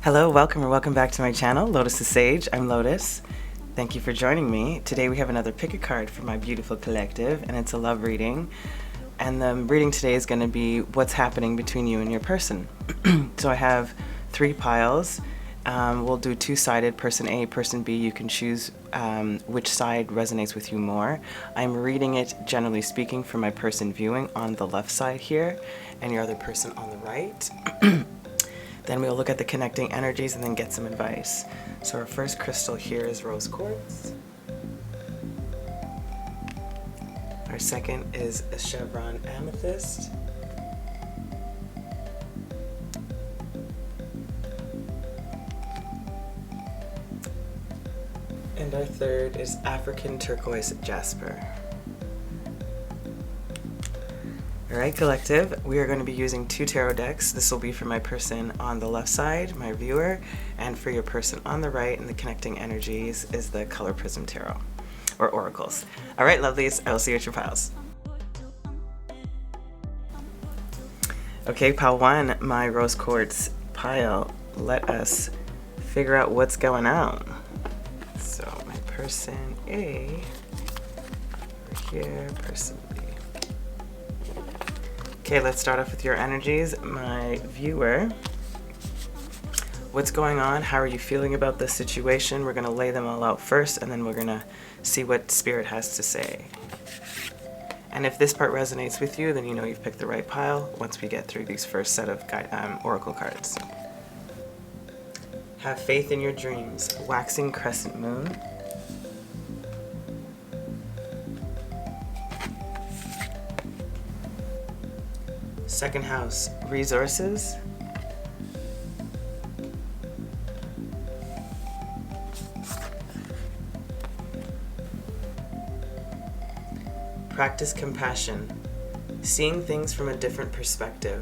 Hello, welcome or welcome back to my channel, Lotusthesage. I'm Lotus. Thank you for joining me. Today we have another pick a card for my beautiful collective, and it's a love reading. And the reading today is going to be what's happening between you and your person. So I have 3 piles. We'll do two-sided, person A, person B. You can choose which side resonates with you more. I'm reading it, generally speaking, for my person viewing on the left side here, and your other person on the right. Then we'll look at the connecting energies and then get some advice. So our first crystal here is rose quartz. Our second is a Chevron amethyst. And our third is African turquoise Jasper. Alright, collective, we are going to be using 2 tarot decks. This will be for my person on the left side, my viewer, and for your person on the right, and the connecting energies is the color prism tarot, or oracles. Alright, lovelies, I will see you at your piles. Okay, pile 1, my rose quartz pile. Let us figure out what's going on. So, my person A, over here, person B. Okay, let's start off with your energies. My viewer, what's going on? How are you feeling about this situation? We're going to lay them all out first, and then we're going to see what Spirit has to say. And if this part resonates with you, then you know you've picked the right pile once we get through these first set of oracle cards. Have faith in your dreams. Waxing crescent moon. Second house, resources. Practice compassion, seeing things from a different perspective.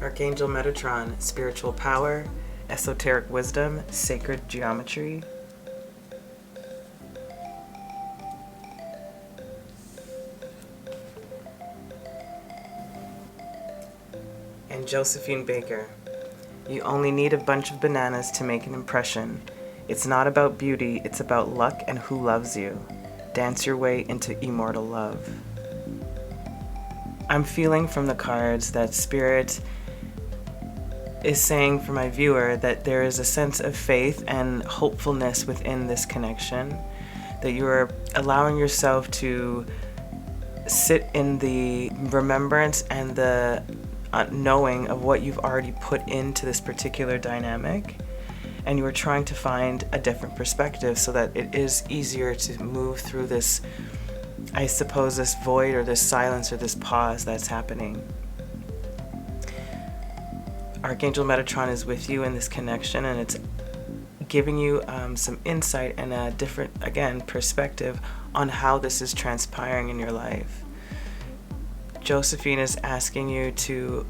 Archangel Metatron, spiritual power, esoteric wisdom, sacred geometry. And Josephine Baker, you only need a bunch of bananas to make an impression. It's not about beauty, it's about luck and who loves you. Dance your way into immortal love. I'm feeling from the cards that Spirit is saying for my viewer that there is a sense of faith and hopefulness within this connection, that you are allowing yourself to sit in the remembrance and the knowing of what you've already put into this particular dynamic, and you are trying to find a different perspective so that it is easier to move through this, I suppose, this void or this silence or this pause that's happening. Archangel Metatron is with you in this connection, and it's giving you some insight and a different, again, perspective on how this is transpiring in your life. Josephine is asking you to,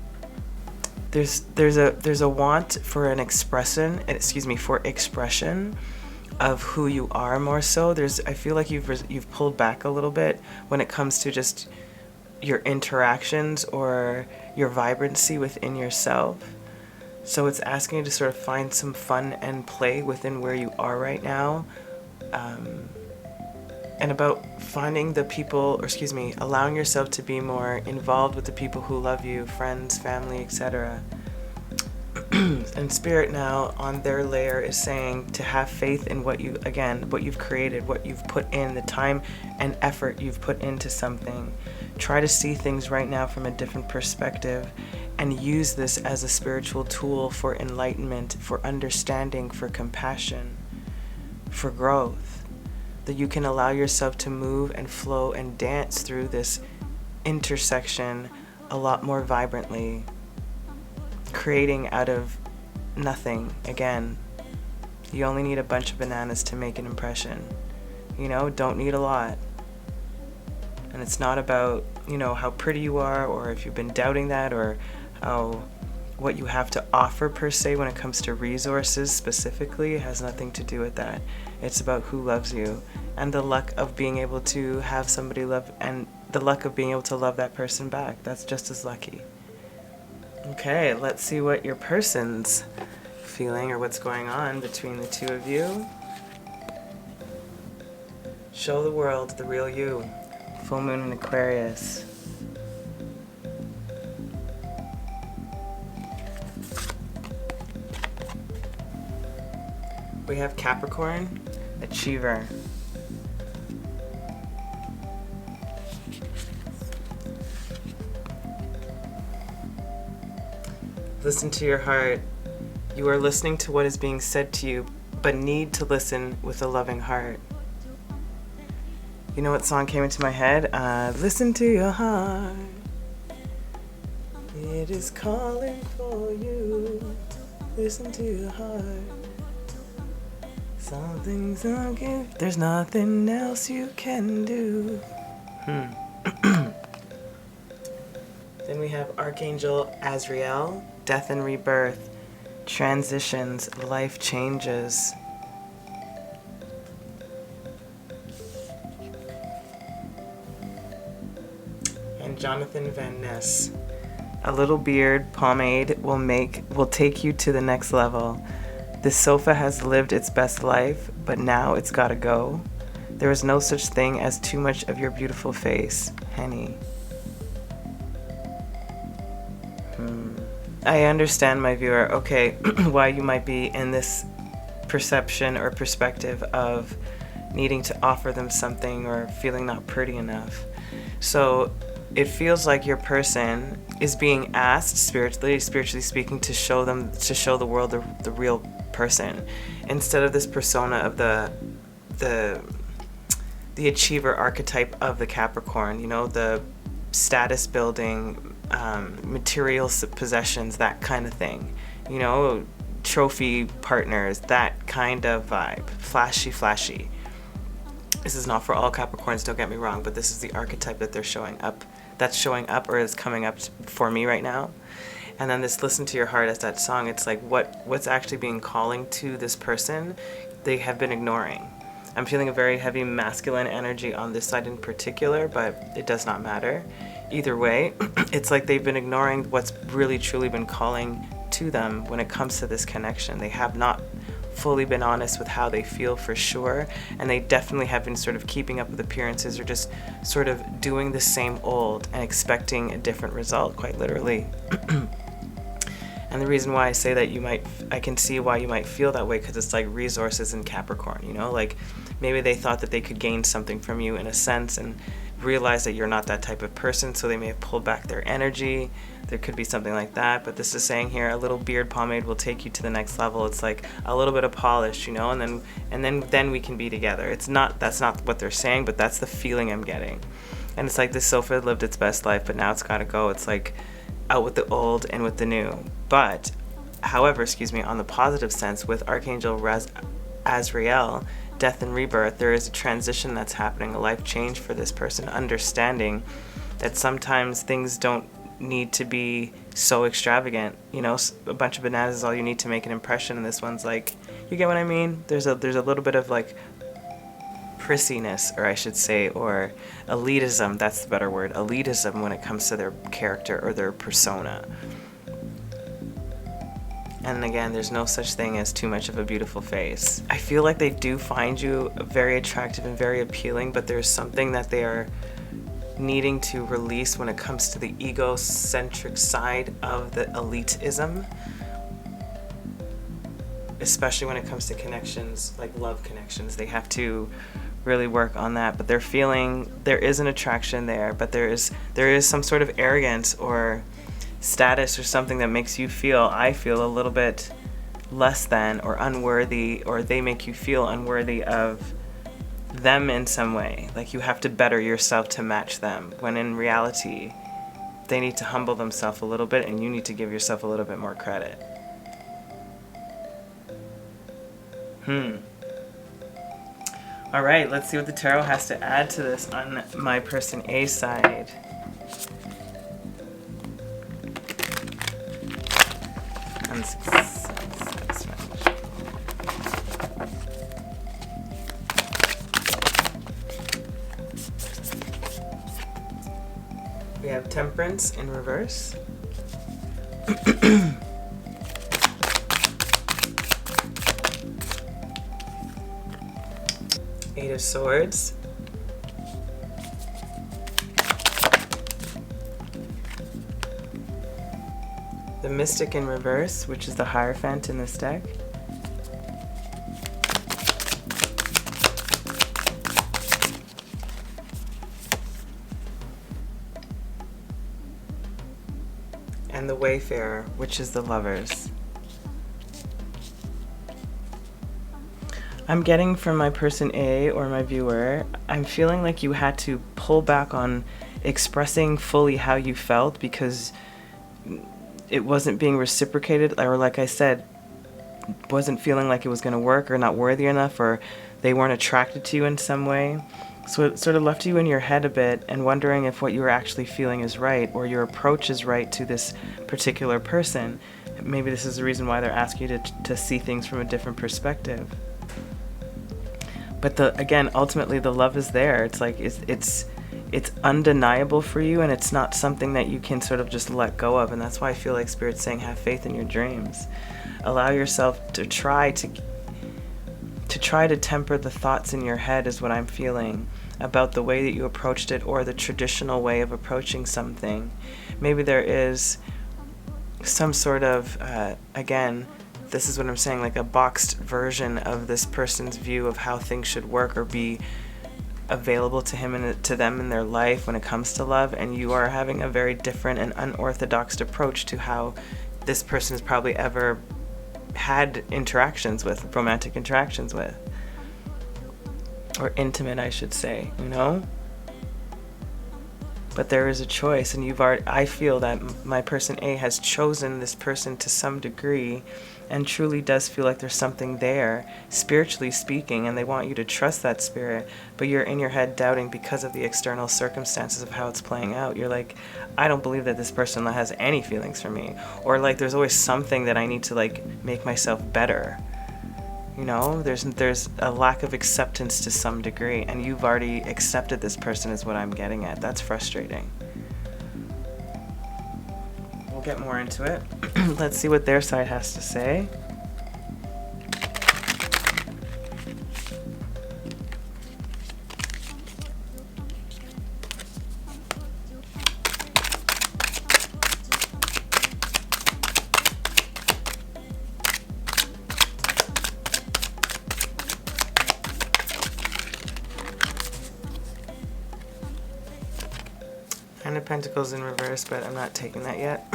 there's a want for an expression of who you are more so. I feel like you've pulled back a little bit when it comes to just your interactions or your vibrancy within yourself. So it's asking you to sort of find some fun and play within where you are right now, and about finding the people, allowing yourself to be more involved with the people who love you, friends, family, etc. And Spirit now on their layer is saying to have faith in what you've created, what you've put in, the time and effort you've put into something. Try to see things right now from a different perspective and use this as a spiritual tool for enlightenment, for understanding, for compassion, for growth. That you can allow yourself to move and flow and dance through this intersection a lot more vibrantly, creating out of nothing. Again, you only need a bunch of bananas to make an impression. Don't need a lot. And it's not about, how pretty you are, or if you've been doubting that, or how what you have to offer per se when it comes to resources specifically. It has nothing to do with that. It's about who loves you and the luck of being able to have somebody love, and the luck of being able to love that person back. That's just as lucky. Okay, let's see what your person's feeling or what's going on between the two of you. Show the world the real you. Full moon in Aquarius. We have Capricorn, Achiever. Listen to your heart. You are listening to what is being said to you, but need to listen with a loving heart. You know what song came into my head? Listen to your heart. It is calling for you. Listen to your heart. Something's not good. There's nothing else you can do. Then we have Archangel Azrael, death and rebirth, transitions, life changes. And Jonathan Van Ness, a little beard pomade will take you to the next level. This sofa has lived its best life, but now it's gotta go. There is no such thing as too much of your beautiful face, Henny. I understand, my viewer, okay, why you might be in this perception or perspective of needing to offer them something or feeling not pretty enough. So it feels like your person is being asked, spiritually speaking, to show the world the real person, instead of this persona of the achiever archetype of the Capricorn, you know, the status building, material possessions, that kind of thing, you know, trophy partners, that kind of vibe, flashy. This is not for all Capricorns, don't get me wrong, but this is the archetype that that's showing up or is coming up for me right now. And then this listen to your heart as that song, it's like what's actually being calling to this person, they have been ignoring. I'm feeling a very heavy masculine energy on this side in particular, but it does not matter. Either way, it's like they've been ignoring what's really truly been calling to them when it comes to this connection. They have not fully been honest with how they feel for sure, and they definitely have been sort of keeping up with appearances or just sort of doing the same old and expecting a different result, quite literally. And the reason why I say that I can see why you might feel that way, because it's like resources in Capricorn, you know, like maybe they thought that they could gain something from you in a sense and realize that you're not that type of person, so they may have pulled back their energy. There could be something like that, but this is saying here, a little beard pomade will take you to the next level. It's like a little bit of polish, you know, and then we can be together. That's not what they're saying, but that's the feeling I'm getting. And it's like this sofa lived its best life, but now it's got to go. It's like out with the old and with the new. But however, on the positive sense, with Archangel Azrael, death and rebirth, there is a transition that's happening, a life change for this person, understanding that sometimes things don't need to be so extravagant. You know, a bunch of bananas is all you need to make an impression, and this one's like, you get what I mean? There's a little bit of like prissiness, or I should say, or elitism, that's the better word, elitism when it comes to their character or their persona. And again, there's no such thing as too much of a beautiful face. I feel like they do find you very attractive and very appealing, but there's something that they are needing to release when it comes to the egocentric side of the elitism, especially when it comes to connections, like love connections. They have to really work on that, but they're feeling there is an attraction there, but there is some sort of arrogance or status or something that makes you feel, I feel, a little bit less than or unworthy, or they make you feel unworthy of them in some way. Like you have to better yourself to match them, when in reality they need to humble themselves a little bit and you need to give yourself a little bit more credit. Alright, let's see what the tarot has to add to this on my person A side. We have Temperance in reverse. Eight of Swords. The Mystic in reverse, which is the Hierophant in this deck. And the Wayfarer, which is the Lovers. I'm getting from my person A or my viewer, I'm feeling like you had to pull back on expressing fully how you felt because it wasn't being reciprocated, or like I said, wasn't feeling like it was going to work or not worthy enough, or they weren't attracted to you in some way. So it sort of left you in your head a bit and wondering if what you were actually feeling is right or your approach is right to this particular person. Maybe this is the reason why they're asking you to see things from a different perspective. But again, ultimately the love is there. It's like it's undeniable for you, and it's not something that you can sort of just let go of. And that's why I feel like Spirit's saying have faith in your dreams. Allow yourself to try to temper the thoughts in your head is what I'm feeling about the way that you approached it or the traditional way of approaching something. Maybe there is some sort of, again, this is what I'm saying, like a boxed version of this person's view of how things should work or be available to him and to them in their life when it comes to love, and you are having a very different and unorthodox approach to how this person has probably ever had interactions with, romantic interactions with, or intimate, I should say, you know? But there is a choice, and I feel that my person A has chosen this person to some degree and truly does feel like there's something there, spiritually speaking, and they want you to trust that spirit, but you're in your head doubting because of the external circumstances of how it's playing out. You're like, I don't believe that this person has any feelings for me, or like there's always something that I need to like make myself better. You know, there's a lack of acceptance to some degree, and you've already accepted this person is what I'm getting at. That's frustrating. We'll get more into it. Let's see what their side has to say. Nine of Pentacles in reverse, but I'm not taking that yet.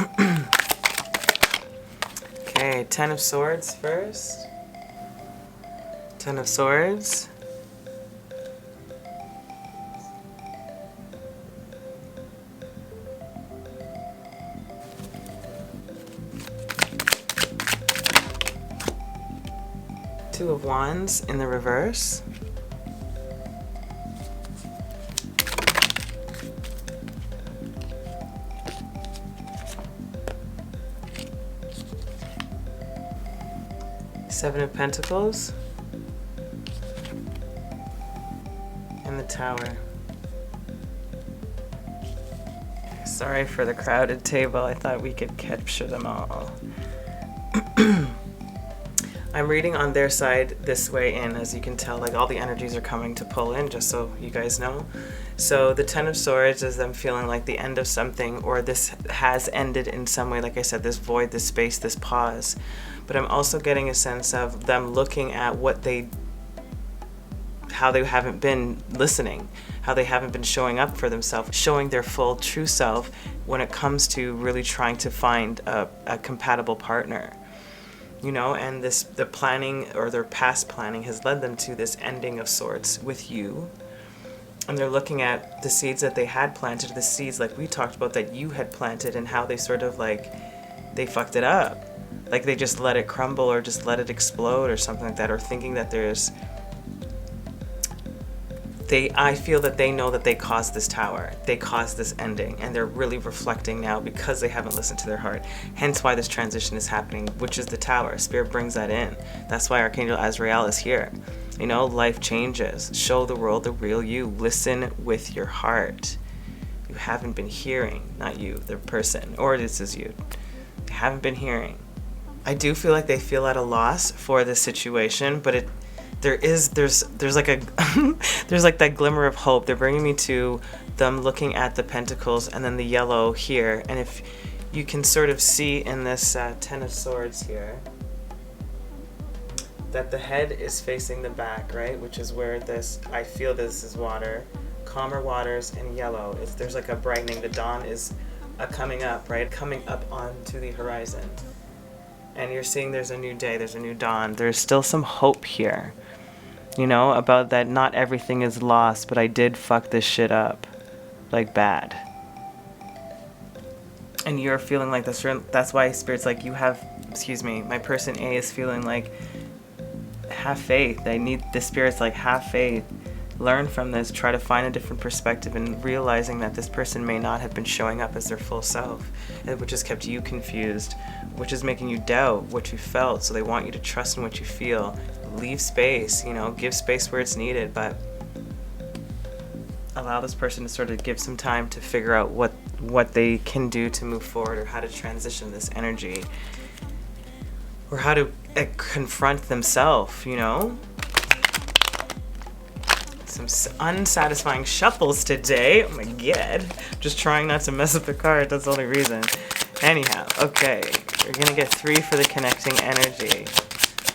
Okay, Ten of Swords first. Ten of Swords. Two of Wands in the reverse. Seven of Pentacles, and the Tower. Sorry for the crowded table, I thought we could capture them all. I'm reading on their side this way in, as you can tell, like all the energies are coming to pull in, just so you guys know. So the Ten of Swords is them feeling like the end of something, or this has ended in some way, like I said, this void, this space, this pause. But I'm also getting a sense of them looking at how they haven't been listening, how they haven't been showing up for themselves, showing their full true self when it comes to really trying to find a compatible partner. You know, and the planning or their past planning has led them to this ending of sorts with you. And they're looking at the seeds that they had planted, the seeds like we talked about that you had planted, and how they sort of like, they fucked it up. Like they just let it crumble or just let it explode or something like that, or thinking that there's I feel that they know that they caused this tower. They caused this ending, and they're really reflecting now because they haven't listened to their heart. Hence why this transition is happening, which is the tower. Spirit brings that in. That's why Archangel Azrael is here. You know, life changes. Show the world the real you. Listen with your heart. You haven't been hearing, not you, the person, or this is you. You haven't been hearing. I do feel like they feel at a loss for this situation, but there's like a there's like that glimmer of hope. They're bringing me to them looking at the pentacles and then the yellow here, and if you can sort of see in this Ten of Swords here that the head is facing the back, right, which is where this, I feel this is water, calmer waters, and yellow. There's like a brightening. The dawn is coming up, right, coming up onto the horizon, and you're seeing there's a new day, there's a new dawn. There's still some hope here, you know, about that not everything is lost, but I did fuck this shit up, like bad. And you're feeling like this. That's why Spirit's like, you have, excuse me, my person A is feeling like, have faith. The Spirit's like, have faith. Learn from this. Try to find a different perspective, and realizing that this person may not have been showing up as their full self, which has kept you confused, which is making you doubt what you felt. So they want you to trust in what you feel. Leave space, you know, give space where it's needed, but allow this person to sort of give some time to figure out what they can do to move forward, or how to transition this energy, or how to confront themselves, you know. Some unsatisfying shuffles today. Oh my god. Just trying not to mess up the card. That's the only reason. Anyhow, okay. We're going to get 3 for the connecting energy.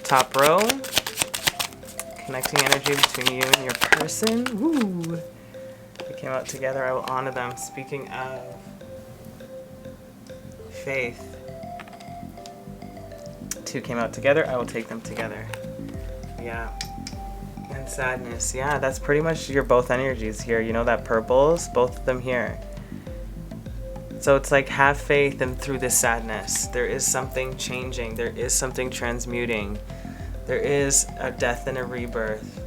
Top row. Connecting energy between you and your person. Woo. They came out together. I will honor them. Speaking of faith. 2 came out together. I will take them together. Yeah. And sadness. Yeah, that's pretty much your both energies here. You know that purples? Both of them here. So it's like, have faith, and through this sadness, there is something changing. There is something transmuting. There is a death and a rebirth.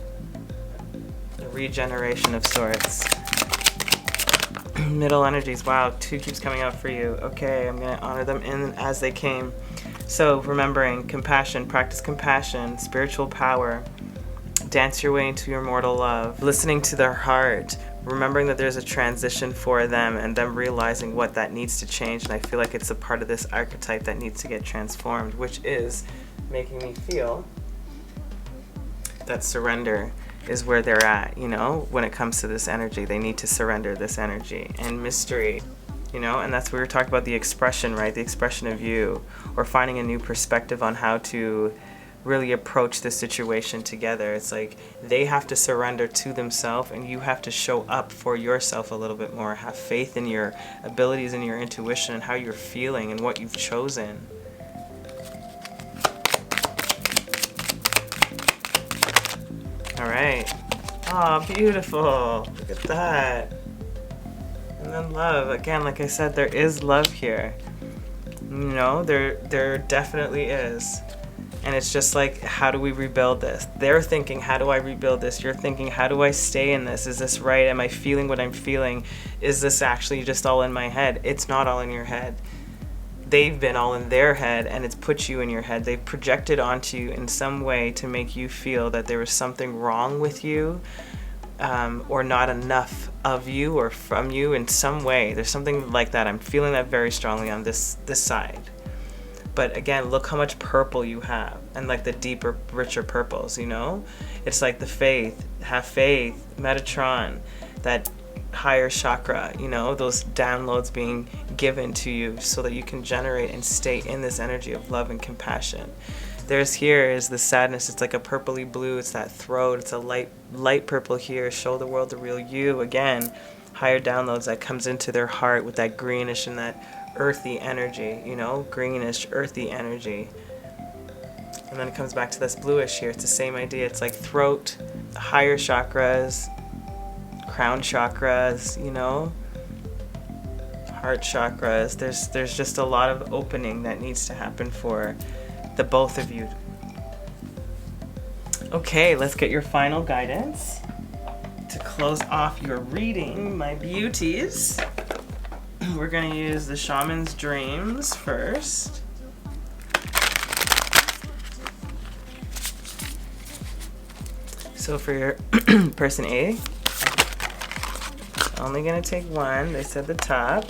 A regeneration of sorts. Middle energies. Wow, 2 keeps coming out for you. Okay, I'm going to honor them in as they came. So remembering compassion, practice compassion, spiritual power. Dance your way into your mortal love. Listening to their heart. Remembering that there's a transition for them, and them realizing what that needs to change. And I feel like it's a part of this archetype that needs to get transformed, which is making me feel that surrender is where they're at, you know, when it comes to this energy. They need to surrender this energy. And mystery, you know, and that's where we're talking about the expression, right? The expression of you, or finding a new perspective on how to really approach the situation together. It's like they have to surrender to themselves, and you have to show up for yourself a little bit more. Have faith in your abilities and your intuition and how you're feeling and what you've chosen. All right. Oh, beautiful. Look at that. And then love. Again, like I said, there is love here. You know, there definitely is. And it's just like, how do we rebuild this? They're thinking, how do I rebuild this? You're thinking, how do I stay in this? Is this right? Am I feeling what I'm feeling? Is this actually just all in my head? It's not all in your head. They've been all in their head, and it's put you in your head. They've projected onto you in some way to make you feel that there was something wrong with you, or not enough of you or from you in some way. There's something like that. I'm feeling that very strongly on this side. But again, look how much purple you have, and like the deeper, richer purples, you know? It's like the faith, have faith, Metatron, that higher chakra, you know, those downloads being given to you so that you can generate and stay in this energy of love and compassion. Here is the sadness. It's like a purpley blue. It's that throat. It's a light purple here. Show the world the real you. Again, higher downloads that comes into their heart with that greenish and that earthy energy, you know, greenish, earthy energy. And then it comes back to this bluish here. It's the same idea. It's like throat, higher chakras, crown chakras, you know, heart chakras. There's just a lot of opening that needs to happen for the both of you. Okay, let's get your final guidance to close off your reading, my beauties, we're going to use the Shaman's Dreams first. So for your person A, only going to take one. They said the top.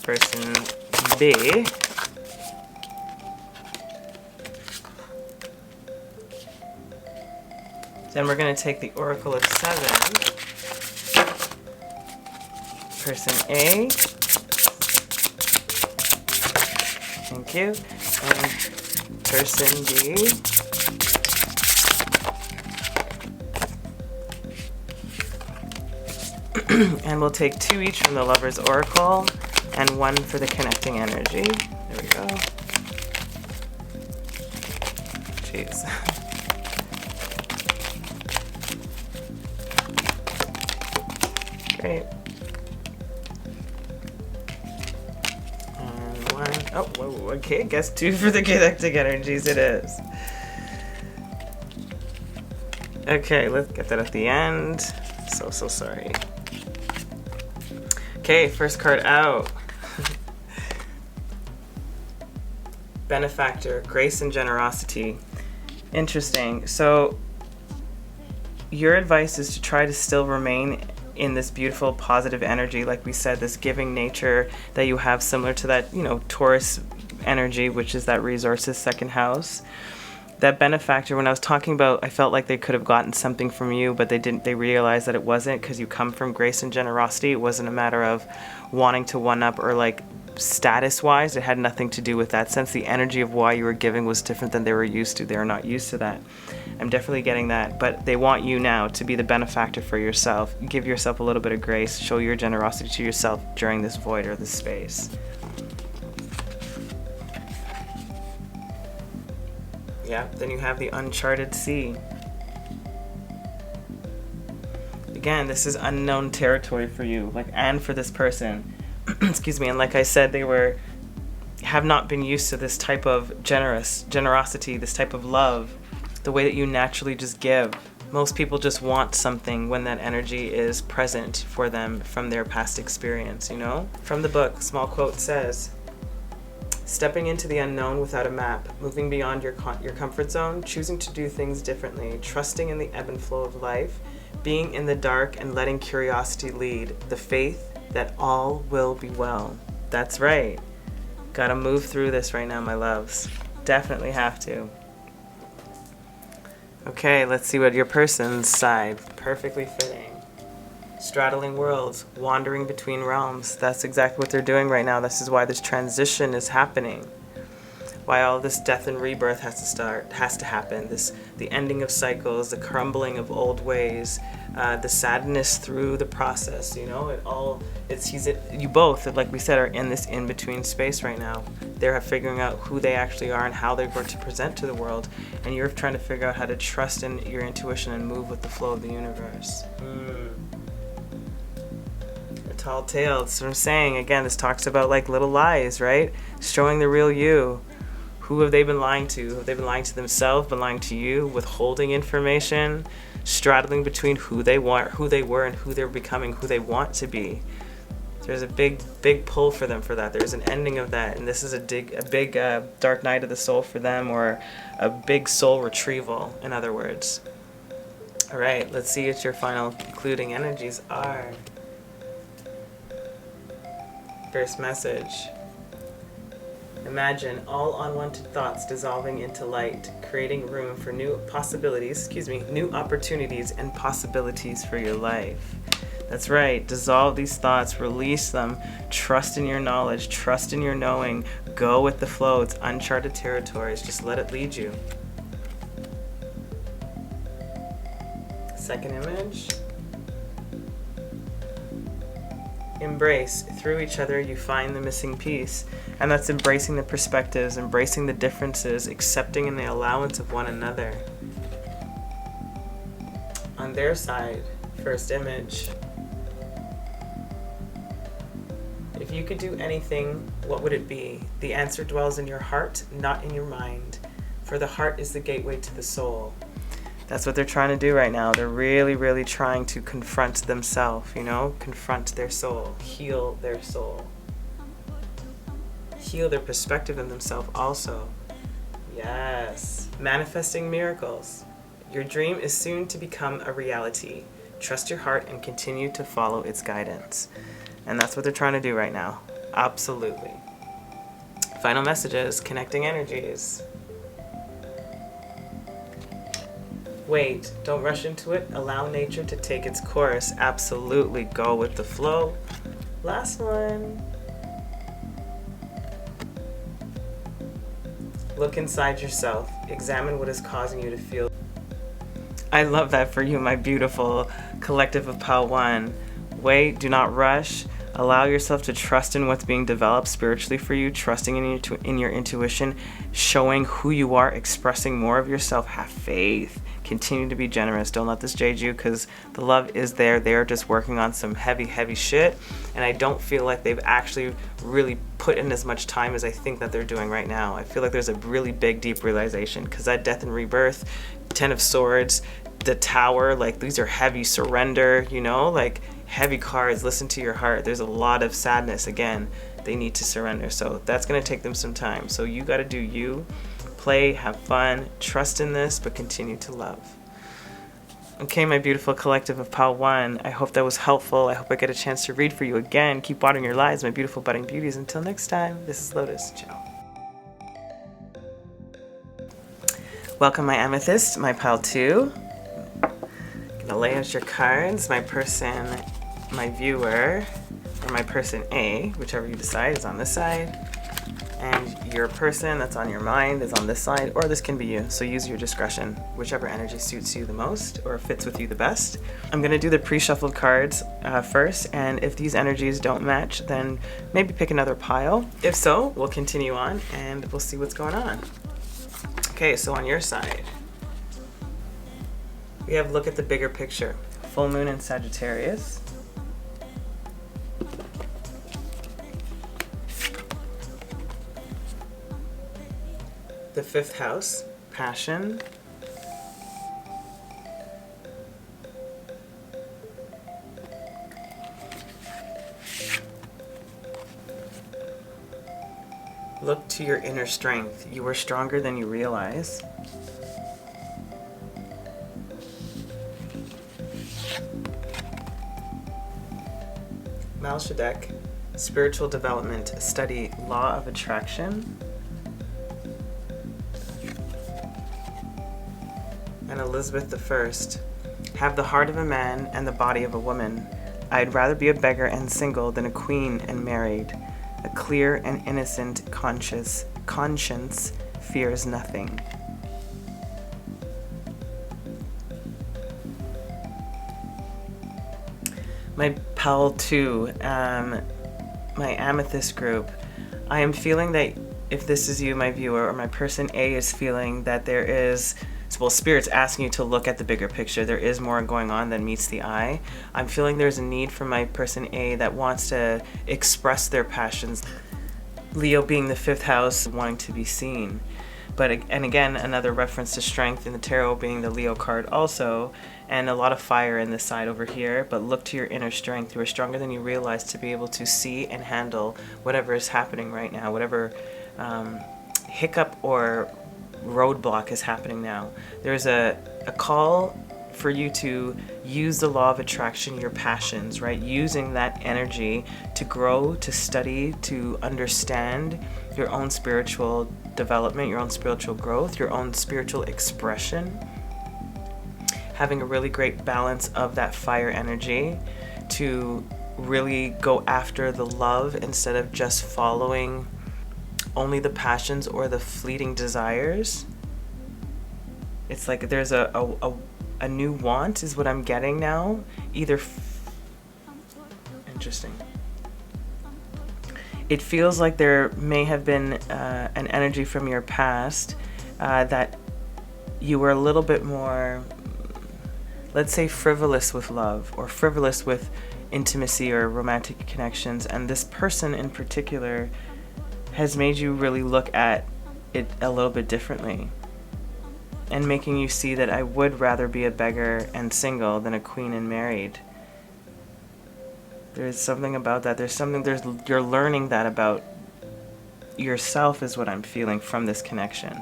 Person B, then we're going to take the Oracle of 7. Person A. Thank you. And person B. And we'll take 2 each from the Lover's Oracle and 1 for the connecting energy. There we go. Jeez. Great. And 1. Oh, whoa, okay. Guess 2 for the connecting energies it is. Okay, let's get that at the end. So sorry. Okay, first card out. Benefactor, grace and generosity. Interesting. So your advice is to try to still remain in this beautiful positive energy, like we said, this giving nature that you have, similar to that, Taurus energy, which is that resources second house. That benefactor, when I was talking about, I felt like they could have gotten something from you, but they didn't. They realized that it wasn't, because you come from grace and generosity. It wasn't a matter of wanting to one up or like status wise. It had nothing to do with that sense. The energy of why you were giving was different than they were used to. They are not used to that. I'm definitely getting that, but they want you now to be the benefactor for yourself. Give yourself a little bit of grace. Show your generosity to yourself during this void or this space. Yeah, then you have the uncharted sea. Again, this is unknown territory for you, and for this person. Excuse me. And like I said, they have not been used to this type of generosity, this type of love, the way that you naturally just give. Most people just want something when that energy is present for them from their past experience, From the book, small quote says, stepping into the unknown without a map, moving beyond your comfort zone, choosing to do things differently, trusting in the ebb and flow of life, being in the dark and letting curiosity lead, the faith that all will be well. That's right. Gotta move through this right now, my loves. Definitely have to. Okay, let's see what your person's side. Perfectly fitting. Straddling worlds, wandering between realms. That's exactly what they're doing right now. This is why this transition is happening. Why all this death and rebirth has to happen. The ending of cycles, the crumbling of old ways, the sadness through the process. You both, like we said, are in this in-between space right now. They're figuring out who they actually are and how they're going to present to the world, and you're trying to figure out how to trust in your intuition and move with the flow of the universe. A tall tale. That's what I'm saying. Again, this talks about little lies, right? Showing the real you. Who have they been lying to? Have they been lying to themselves, been lying to you, withholding information, straddling between who they were, and who they're becoming, who they want to be? There's a big pull for them for that. There's an ending of that, and this is a big dark night of the soul for them, or a big soul retrieval, in other words. All right, let's see what your final concluding energies are. First message. Imagine all unwanted thoughts dissolving into light, creating room for new opportunities and possibilities for your life. That's right. Dissolve these thoughts, release them, trust in your knowledge, trust in your knowing, go with the flow. It's uncharted territories. Just let it lead you. Second image. Embrace. Through each other, you find the missing piece. And that's embracing the perspectives, embracing the differences, accepting in the allowance of one another. On their side, first image. If you could do anything, what would it be? The answer dwells in your heart, not in your mind. For the heart is the gateway to the soul. That's what they're trying to do right now. They're really, really trying to confront themselves, you know, confront their soul, heal their soul, heal their perspective of themselves also. Yes. Manifesting miracles. Your dream is soon to become a reality. Trust your heart and continue to follow its guidance. And that's what they're trying to do right now. Absolutely. Final messages, connecting energies. Wait, don't rush into it. Allow nature to take its course. Absolutely, go with the flow. Last one. Look inside yourself. Examine what is causing you to feel. I love that for you, my beautiful collective of 𝗣𝗶𝗲. Wait, do not rush. Allow yourself to trust in what's being developed spiritually for you, trusting in your intuition, showing who you are, expressing more of yourself. Have faith. Continue to be generous. Don't let this jade you, because the love is there. They're just working on some heavy, heavy shit. And I don't feel like they've actually really put in as much time as I think that they're doing right now. I feel like there's a really big, deep realization, because that death and rebirth, 10 of Swords, the Tower, like these are heavy surrender, you know, like heavy cards. Listen to your heart. There's a lot of sadness. Again, they need to surrender. So that's going to take them some time. So you got to do you. Play, have fun, trust in this, but continue to love. Okay, my beautiful collective of 𝗣𝗲. I hope that was helpful. I hope I get a chance to read for you again. Keep watering your lives, my beautiful budding beauties. Until next time, this is Lotus. Ciao. Welcome, my Amethyst, my 𝗣𝗶𝗲. Gonna lay out your cards. My person, my viewer, or my person A, whichever you decide, is on this side. And your person that's on your mind is on this side, or this can be you. So use your discretion, whichever energy suits you the most or fits with you the best. I'm gonna do the pre-shuffled cards first, and if these energies don't match, then maybe pick another pile. If so, we'll continue on and we'll see what's going on. Okay, so on your side, we have look at the bigger picture. Full moon in Sagittarius. The 5th house, passion. Look to your inner strength. You are stronger than you realize. Melchizedek, spiritual development, study law of attraction. And Elizabeth I, have the heart of a man and the body of a woman. I'd rather be a beggar and single than a queen and married. A clear and innocent conscience fears nothing. My 𝗣𝗶𝗲, my Amethyst group, I am feeling that if this is you, my viewer, or my person A is feeling that there is, well, Spirit's asking you to look at the bigger picture. There is more going on than meets the eye. I'm feeling there's a need for my person A that wants to express their passions. Leo being the 5th house, wanting to be seen. And again, another reference to strength in the tarot being the Leo card also, and a lot of fire in this side over here. But look to your inner strength. You are stronger than you realize to be able to see and handle whatever is happening right now, whatever hiccup or roadblock is happening now. There's a call for you to use the law of attraction, your passions, right? Using that energy to grow, to study, to understand your own spiritual development, your own spiritual growth, your own spiritual expression. Having a really great balance of that fire energy to really go after the love instead of just following only the passions or the fleeting desires. It's like there's a new want is what I'm getting now. Interesting. It feels like there may have been an energy from your past that you were a little bit more, let's say, frivolous with love or frivolous with intimacy or romantic connections, and this person in particular has made you really look at it a little bit differently. and making you see that I would rather be a beggar and single than a queen and married. There's something about that. You're learning that about yourself is what I'm feeling from this connection.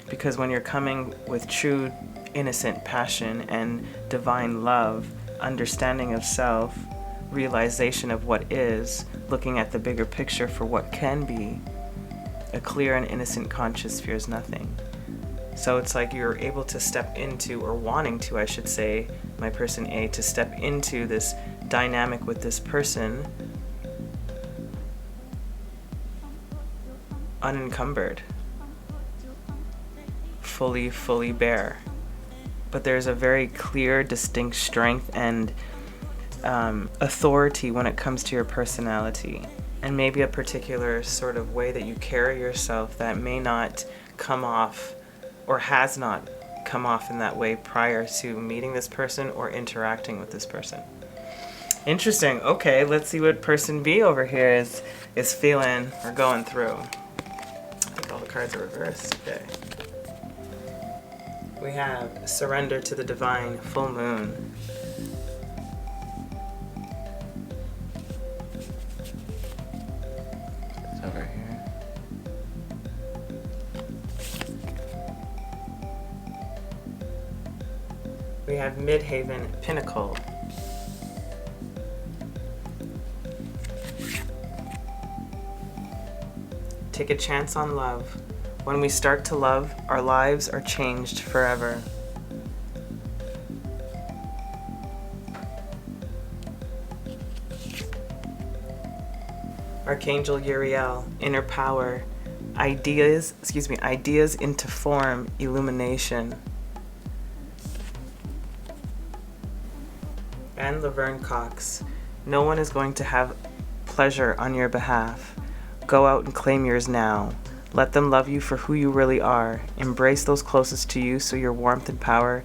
Because when you're coming with true innocent passion and divine love, understanding of self, realization of what is, looking at the bigger picture for what can be, a clear and innocent conscience fears nothing. So it's like you're able to step into, or wanting to, I should say, my person A, to step into this dynamic with this person unencumbered, fully bare. But there's a very clear, distinct strength and authority when it comes to your personality, and maybe a particular sort of way that you carry yourself that may not come off, or has not come off in that way prior to meeting this person or interacting with this person. Interesting. Okay, let's see what person B over here is feeling or going through. I think all the cards are reversed. Okay. We have surrender to the divine, full moon. It's over here. We have Midhaven, Pinnacle. Take a chance on love. When we start to love, our lives are changed forever. Archangel Uriel, inner power, ideas into form, illumination. And Laverne Cox, no one is going to have pleasure on your behalf. Go out and claim yours now. Let them love you for who you really are. Embrace those closest to you so your warmth and power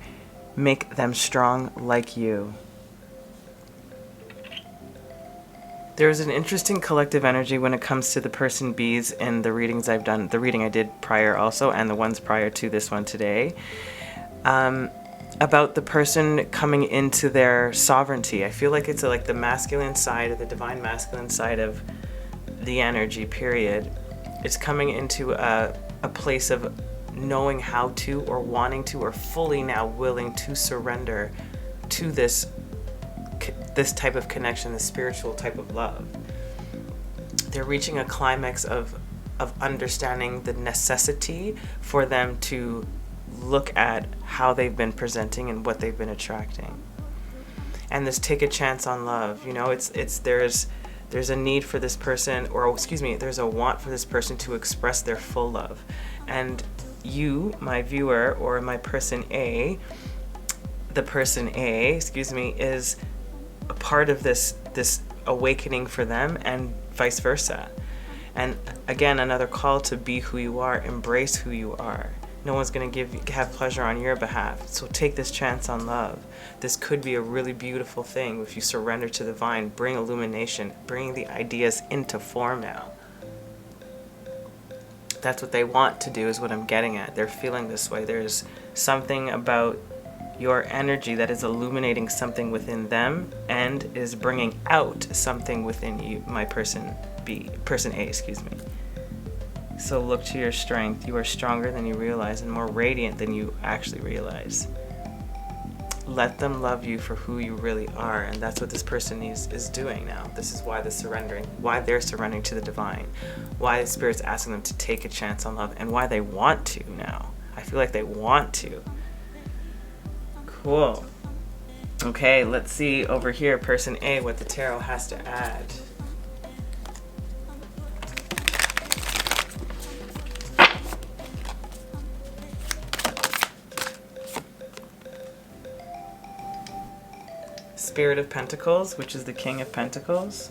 make them strong like you. There's an interesting collective energy when it comes to the person B's in the readings I've done, the reading I did prior also, and the ones prior to this one today, about the person coming into their sovereignty. I feel like it's like the masculine side, the divine masculine side of the energy, period. It's coming into a place of knowing how to, or wanting to, or fully now willing to surrender to this type of connection, this spiritual type of love. They're reaching a climax of understanding the necessity for them to look at how they've been presenting and what they've been attracting. And this take a chance on love, you know, there's a need for this person, or there's a want for this person to express their full love. And you, my viewer, or my person A, the person A, is a part of this awakening for them, and vice versa. And again, another call to be who you are, embrace who you are. No one's going to have pleasure on your behalf. So take this chance on love. This could be a really beautiful thing if you surrender to the divine, bring illumination, bring the ideas into form now. That's what they want to do, is what I'm getting at. They're feeling this way. There's something about your energy that is illuminating something within them and is bringing out something within you, my person A. So look to your strength. You are stronger than you realize and more radiant than you actually realize. Let them love you for who you really are, and that's what this person is doing now. This is why they're surrendering to the divine, why the Spirit's asking them to take a chance on love, and why they want to now. I feel like they want to. Cool. Okay, let's see over here, person A, what the tarot has to add. Spirit of Pentacles, which is the King of Pentacles.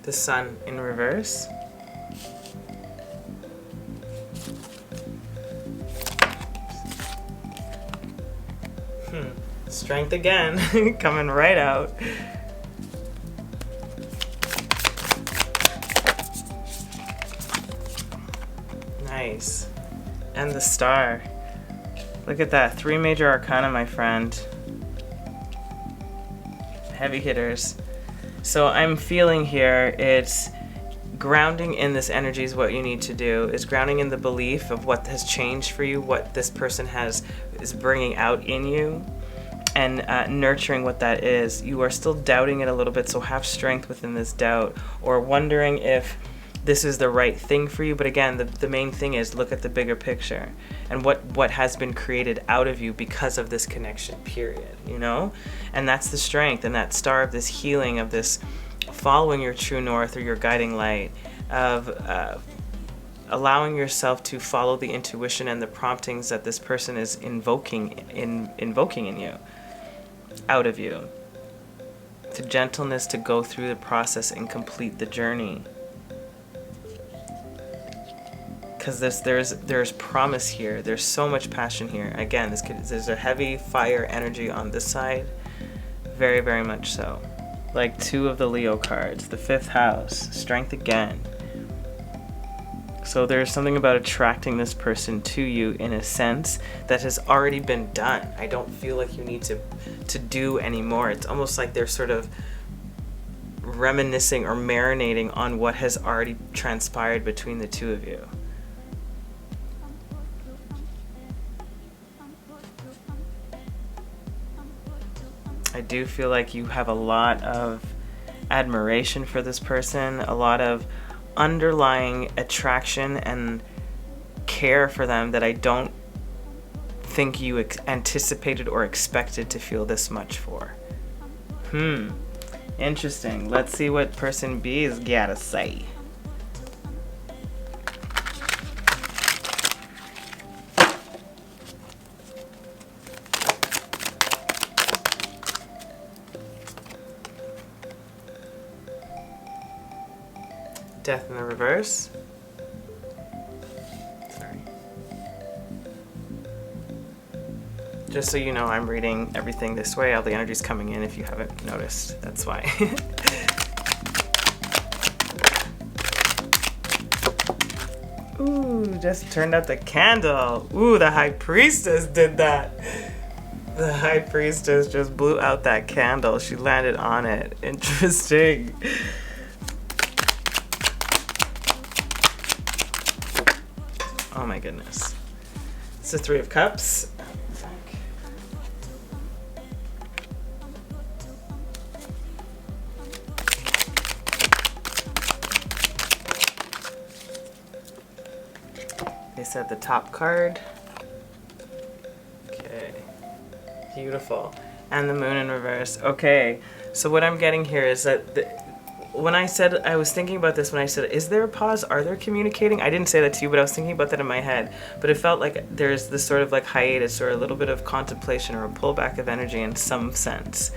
The Sun in reverse. Strength again, coming right out. Nice. And the star. Look at that. 3 major arcana, my friend. Heavy hitters. So I'm feeling here, it's grounding in this energy is what you need to do. Is grounding in the belief of what has changed for you, what this person is bringing out in you, and nurturing what that is. You are still doubting it a little bit, so have strength within this doubt, or wondering if this is the right thing for you. But again, the main thing is look at the bigger picture and what has been created out of you because of this connection, period, you know? And that's the strength and that star of this healing, of this following your true north or your guiding light, of allowing yourself to follow the intuition and the promptings that this person is invoking in you, out of you. To gentleness to go through the process and complete the journey. Because there's promise here. There's so much passion here. Again, there's a heavy fire energy on this side. Very, very much so. Like 2 of the Leo cards. The 5th house. Strength again. So there's something about attracting this person to you in a sense that has already been done. I don't feel like you need to do anymore. It's almost like they're sort of reminiscing or marinating on what has already transpired between the 2 of you. I do feel like you have a lot of admiration for this person, a lot of underlying attraction and care for them that I don't think you anticipated or expected to feel this much for. Interesting. Let's see what person B has gotta say. Death in the reverse. Sorry. Just so you know, I'm reading everything this way. All the energy's coming in if you haven't noticed. That's why. Ooh, just turned out the candle. Ooh, the High Priestess did that. The High Priestess just blew out that candle. She landed on it. Interesting. Oh my goodness. It's the 3 of Cups. They said the top card. Okay. Beautiful. And the Moon in reverse. Okay. So what I'm getting here is that when I said, I was thinking about this when I said, is there a pause? Are they communicating? I didn't say that to you, but I was thinking about that in my head. But it felt like there's this sort of like hiatus or a little bit of contemplation or a pullback of energy in some sense.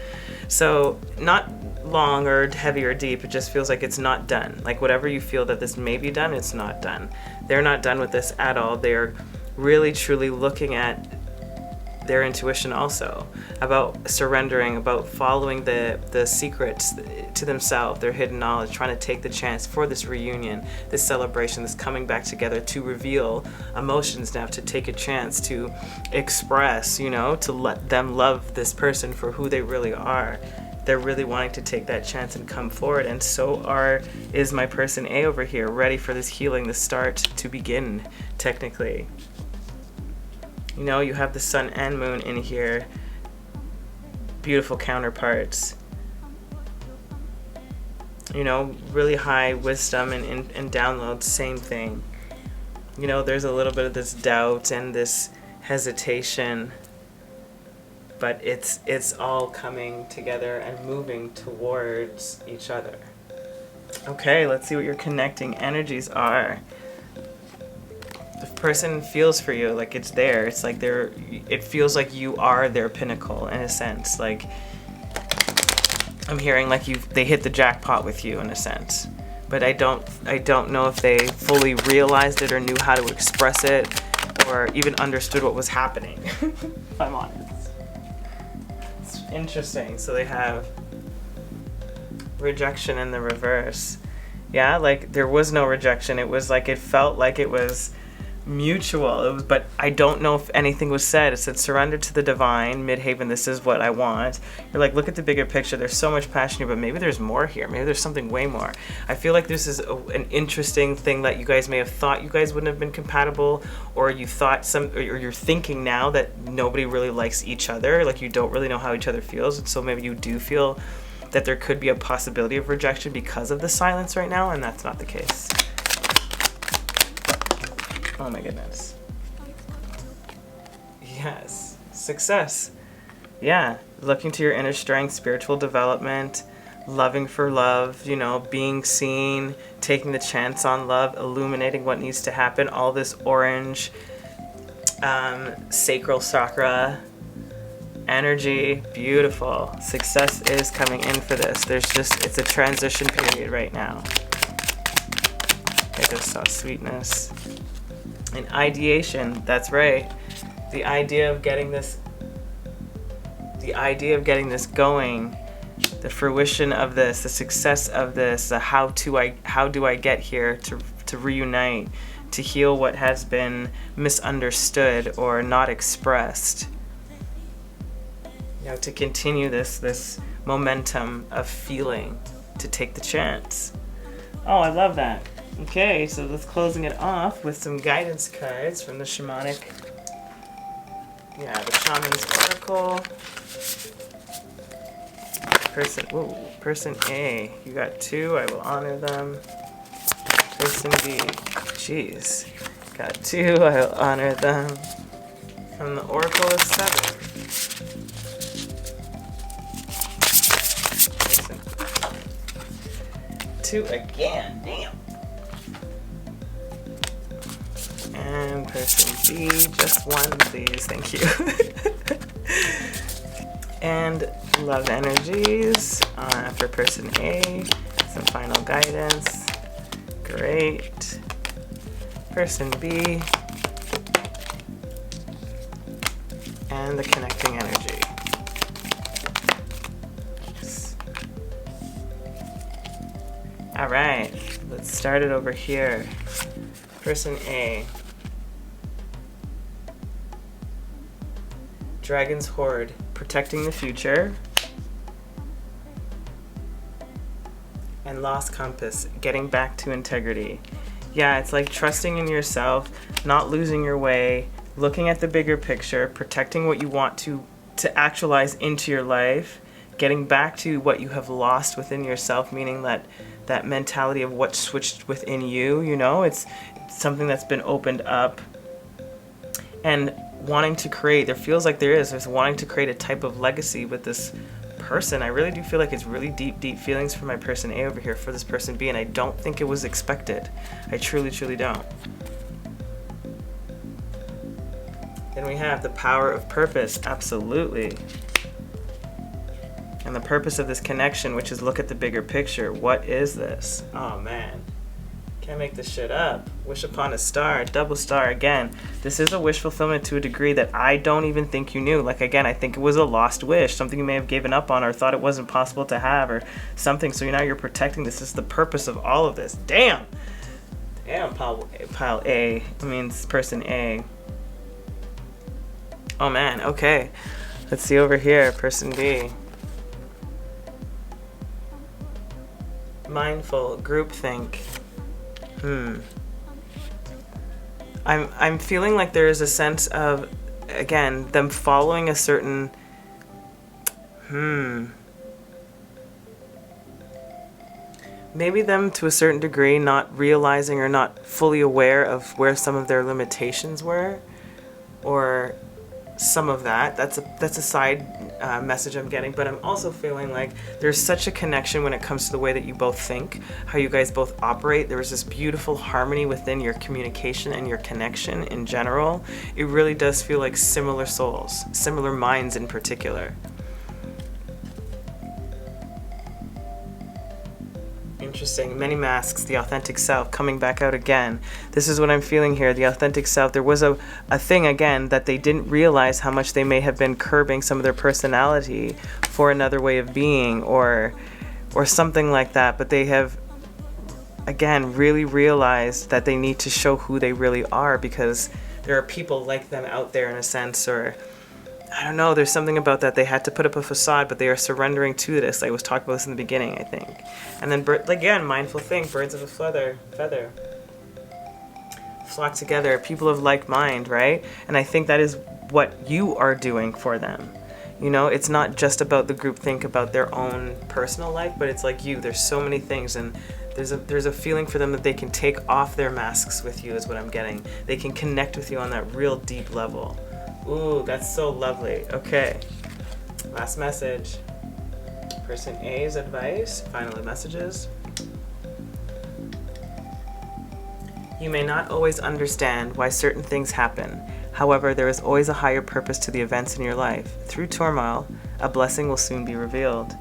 So not long or heavy or deep, it just feels like it's not done. Like whatever you feel that this may be done, it's not done. They're not done with this at all. They're really truly looking at their intuition also, about surrendering, about following the secrets to themselves, their hidden knowledge, trying to take the chance for this reunion, this celebration, this coming back together to reveal emotions now, to take a chance to express, you know, to let them love this person for who they really are. They're really wanting to take that chance and come forward, and so is my person A over here, ready for this healing, the start to begin, technically. You know, you have the Sun and Moon in here. Beautiful counterparts. You know, really high wisdom and downloads, same thing. You know, there's a little bit of this doubt and this hesitation, but it's all coming together and moving towards each other. Okay, let's see what your connecting energies are. The person feels for you, like it's there. It's like it feels like you are their pinnacle in a sense. Like I'm hearing like they hit the jackpot with you in a sense. But I don't know if they fully realized it or knew how to express it or even understood what was happening, if I'm honest. It's interesting. So they have rejection in the reverse. Yeah, like there was no rejection. It was like it felt like it was mutual. It was, but I don't know if anything was said. It said surrender to the divine, Midhaven, this is what I want. You're like, look at the bigger picture. There's so much passion here, but maybe there's more here. Maybe there's something way more. I feel like this is an interesting thing that you guys may have thought you guys wouldn't have been compatible, or you thought or you're thinking now that nobody really likes each other, like you don't really know how each other feels, and so maybe you do feel that there could be a possibility of rejection because of the silence right now, and that's not the case. Oh my goodness. Yes. Success. Yeah. Looking to your inner strength, spiritual development, loving for love, you know, being seen, taking the chance on love, illuminating what needs to happen. All this orange, sacral chakra energy. Beautiful. Success is coming in for this. It's a transition period right now. I just saw sweetness. And ideation, that's right. The idea of getting this going, the fruition of this, the success of this, the how do I get here to reunite, to heal what has been misunderstood or not expressed. You know, to continue this momentum of feeling, to take the chance. Oh, I love that. Okay, so let's closing it off with some guidance cards from the shamanic. Yeah, the shaman's oracle. Person A, you got 2, I will honor them. Person B, jeez, got 2, I will honor them. From the oracle is 7. Person 2 again, damn. And person B, just 1, please, thank you. And love energies for person A, some final guidance. Great. Person B, and the connecting energy. Yes. All right, let's start it over here. Person A. Dragon's Hoard, protecting the future. And Lost Compass, getting back to integrity. Yeah, it's like trusting in yourself, not losing your way, looking at the bigger picture, protecting what you want to actualize into your life, getting back to what you have lost within yourself, meaning that mentality of what switched within you, you know, it's something that's been opened up. And wanting to create, there's wanting to create a type of legacy with this person. I really do feel like it's really deep feelings for my person A over here for this person B, and I don't think it was expected. I truly don't. Then we have the power of purpose, absolutely. And the purpose of this connection, which is look at the bigger picture. What is this? Oh man. Can't make this shit up. Wish upon a star, double star again. This is a wish fulfillment to a degree that I don't even think you knew. Like again, I think it was a lost wish, something you may have given up on or thought it wasn't possible to have or something. So now you're protecting this. This is the purpose of all of this. Damn, pile A. I mean, person A. Oh man, okay. Let's see over here, person B. Mindful, groupthink. I'm feeling like there is a sense of, again, them following a certain, maybe them to a certain degree not realizing or not fully aware of where some of their limitations were, or some of that. That's a side message I'm getting, but I'm also feeling like there's such a connection when it comes to the way that you both think, how you guys both operate. There was this beautiful harmony within your communication and your connection in general. It really does feel like similar souls, similar minds in particular. Interesting. Many masks, the authentic self coming back out again. This is what I'm feeling here, the authentic self. There was a thing, again, that they didn't realize how much they may have been curbing some of their personality for another way of being or something like that, but they have again, really realize that they need to show who they really are, because there are people like them out there in a sense, or I don't know, there's something about that. They had to put up a facade, but they are surrendering to this. I was talking about this in the beginning, I think. And then, again, mindful thing, birds of a feather flock together, people of like mind, right? And I think that is what you are doing for them. You know, it's not just about the group think about their own personal life, but it's like you. There's so many things, and there's a feeling for them that they can take off their masks with you, is what I'm getting. They can connect with you on that real deep level. Ooh, that's so lovely. Okay, last message. Person A's advice, final messages. You may not always understand why certain things happen. However, there is always a higher purpose to the events in your life. Through turmoil, a blessing will soon be revealed.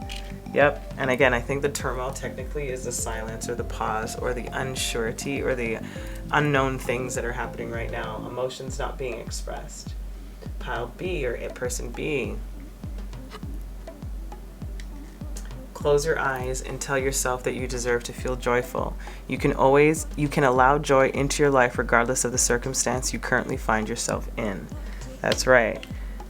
Yep, and again, I think the turmoil technically is the silence or the pause or the unsurety or the unknown things that are happening right now. Emotions not being expressed. Pile B, or person B. Close your eyes and tell yourself that you deserve to feel joyful. You can allow joy into your life regardless of the circumstance you currently find yourself in. That's right.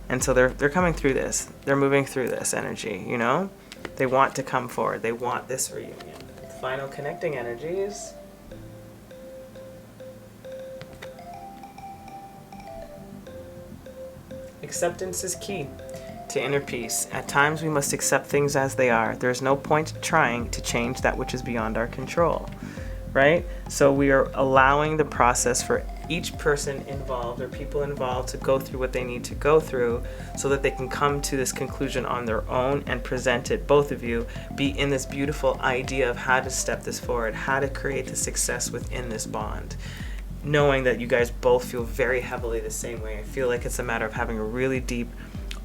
And so they're coming through this. They're moving through this energy, you know? They want to come forward. They want this reunion. Final connecting energies. Acceptance is key to inner peace. At times we must accept things as they are. There is no point trying to change that which is beyond our control, right? So we are allowing the process for each person involved or people involved to go through what they need to go through so that they can come to this conclusion on their own and present it, both of you, be in this beautiful idea of how to step this forward, how to create the success within this bond. Knowing that you guys both feel very heavily the same way. I feel like it's a matter of having a really deep,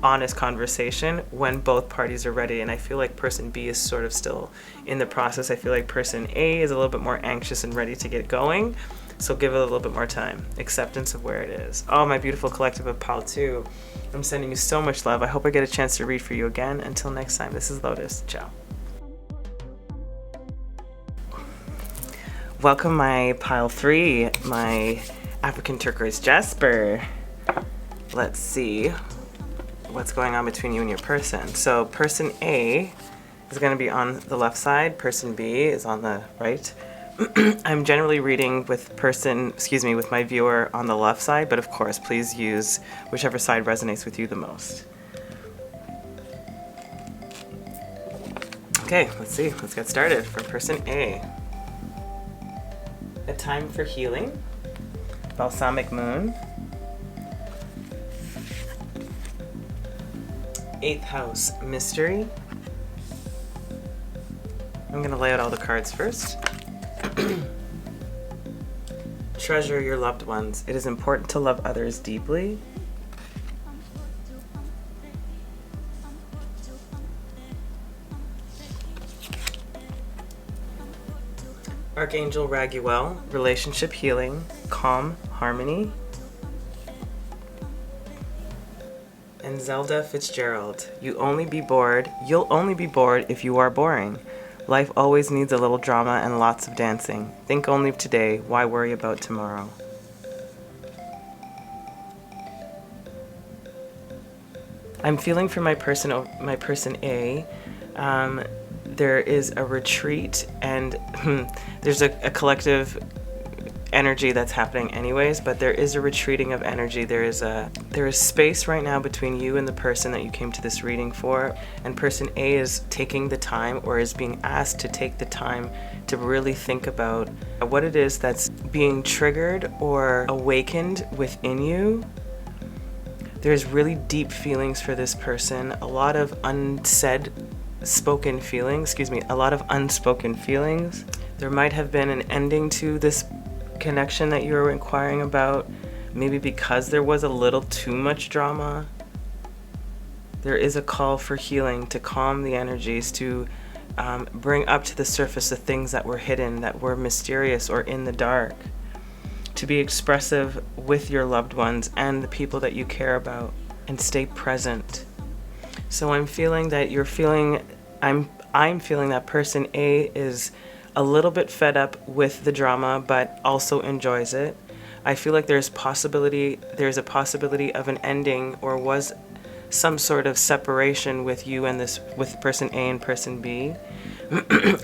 honest conversation when both parties are ready, and I feel like person B is sort of still in the process. I feel like person A is a little bit more anxious and ready to get going, so give it a little bit more time. Acceptance of where it is. Oh, my beautiful collective of 𝗣𝗶𝗹𝗲, I'm sending you so much love. I hope I get a chance to read for you again. Until next time, this is Lotus. Ciao. Welcome my pile 3, my African turquoise Jasper. Let's see what's going on between you and your person. So person A is going to be on the left side, person B is on the right. I'm generally reading with with my viewer on the left side, but of course please use whichever side resonates with you the most. Okay, let's see, let's get started for person A. A time for healing, balsamic moon, 8th house, mystery. I'm going to lay out all the cards first. Treasure your loved ones. It is important to love others deeply. Archangel Raguel, relationship healing, calm, harmony. And Zelda Fitzgerald, you'll only be bored if you are boring. Life always needs a little drama and lots of dancing. Think only of today, why worry about tomorrow? I'm feeling for my person A. There is a retreat and there's a collective energy that's happening anyways, but there is a retreating of energy. There is space right now between you and the person that you came to this reading for, and person A is taking the time, or is being asked to take the time to really think about what it is that's being triggered or awakened within you. There's really deep feelings for this person, a lot of unspoken feelings. There might have been an ending to this connection that you were inquiring about, maybe because there was a little too much drama. There is a call for healing, to calm the energies, to bring up to the surface the things that were hidden, that were mysterious or in the dark, to be expressive with your loved ones and the people that you care about, and stay present. So I'm feeling that I'm feeling that person A is a little bit fed up with the drama, but also enjoys it. I feel like there's a possibility of an ending, or was some sort of separation with you and with person A and person B.